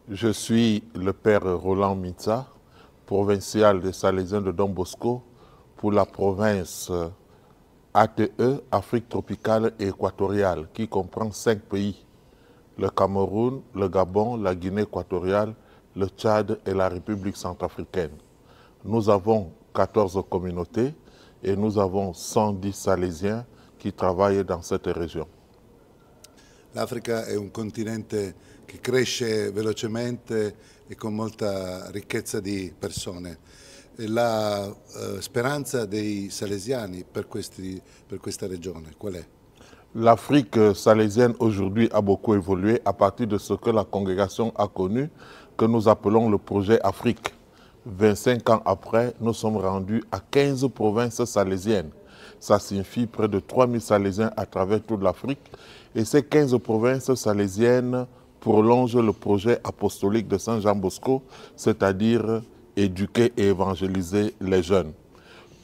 Je suis le père Roland Mitsa, provincial des Salésiens de Don Bosco pour la province ATE, Afrique tropicale et équatoriale, qui comprend 5 pays, le Cameroun, le Gabon, la Guinée équatoriale, le Tchad et la République centrafricaine. Nous avons 14 communautés et nous avons 110 Salésiens qui travaillent dans cette région. L'Africa è un continente che cresce velocemente e con molta ricchezza di persone. La speranza dei salesiani per questa regione qual è? L'Afrique salésienne aujourd'hui a beaucoup évolué à partir de ce que la congrégation a connu, que nous appelons le projet Afrique. 25 ans après, nous sommes rendus à 15 provinces salésiennes. Ça signifie près de 3000 Salésiens à travers toute l'Afrique. Et ces 15 provinces salésiennes prolongent le projet apostolique de Saint Jean Bosco, c'est-à-dire éduquer et évangéliser les jeunes.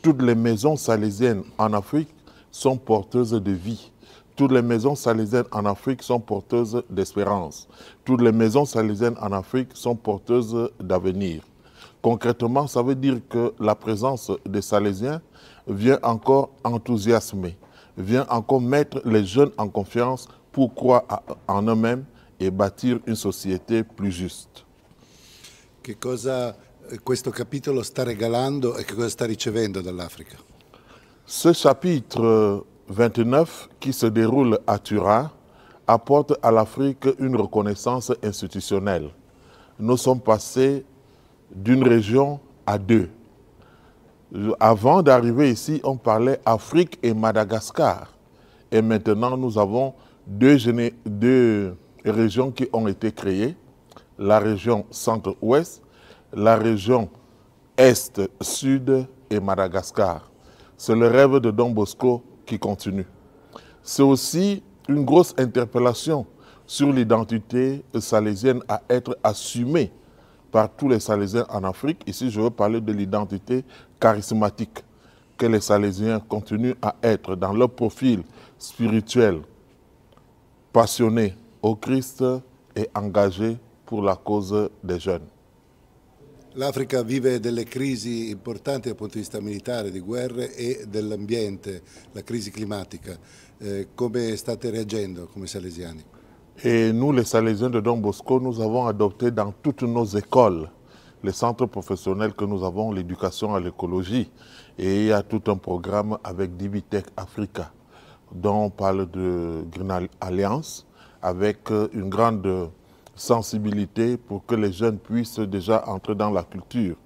Toutes les maisons salésiennes en Afrique sont porteuses de vie. Toutes les maisons salésiennes en Afrique sont porteuses d'espérance. Toutes les maisons salésiennes en Afrique sont porteuses d'avenir. Concrètement, ça veut dire que la présence des Salésiens vient encore enthousiasmer, vient encore mettre les jeunes en confiance pour croire en eux-mêmes et bâtir une société plus juste. Che cosa questo capitolo sta regalando e che cosa sta ricevendo dall'Africa? Ce chapitre 29 qui se déroule à Turin apporte à l'Afrique une reconnaissance institutionnelle. Nous sommes passés d'une région à deux. Avant d'arriver ici, on parlait Afrique et Madagascar. Et maintenant, nous avons deux régions qui ont été créées. La région centre-ouest, la région est-sud et Madagascar. C'est le rêve de Don Bosco qui continue. C'est aussi une grosse interpellation sur l'identité salésienne à être assumée par tous les Salésiens en Afrique. Ici, je veux parler de l'identité charismatique que les Salésiens continuent à être dans leur profil spirituel, passionnés au Christ et engagés pour la cause des jeunes. L'Africa vive delle crisi importanti dal punto di vista militare, di guerre e dell'ambiente, la crisi climatica. Come state reagendo come salesiani? Et nous, les Salésiens de Don Bosco, nous avons adopté dans toutes nos écoles, les centres professionnels que nous avons, l'éducation à l'écologie. Et il y a tout un programme avec Divitech Africa, dont on parle de Green Alliance, avec une grande sensibilité pour que les jeunes puissent déjà entrer dans la culture,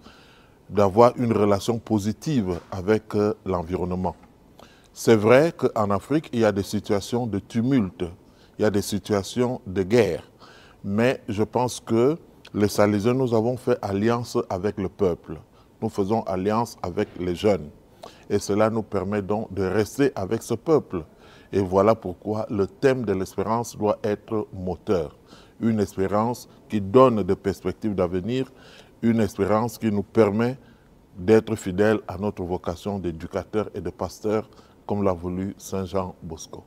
d'avoir une relation positive avec l'environnement. C'est vrai qu'en Afrique, il y a des situations de tumulte, il y a des situations de guerre. Mais je pense que les Salésiens, nous avons fait alliance avec le peuple. Nous faisons alliance avec les jeunes. Et cela nous permet donc de rester avec ce peuple. Et voilà pourquoi le thème de l'espérance doit être moteur. Une espérance qui donne des perspectives d'avenir, une espérance qui nous permet d'être fidèles à notre vocation d'éducateur et de pasteur, comme l'a voulu Saint Jean Bosco.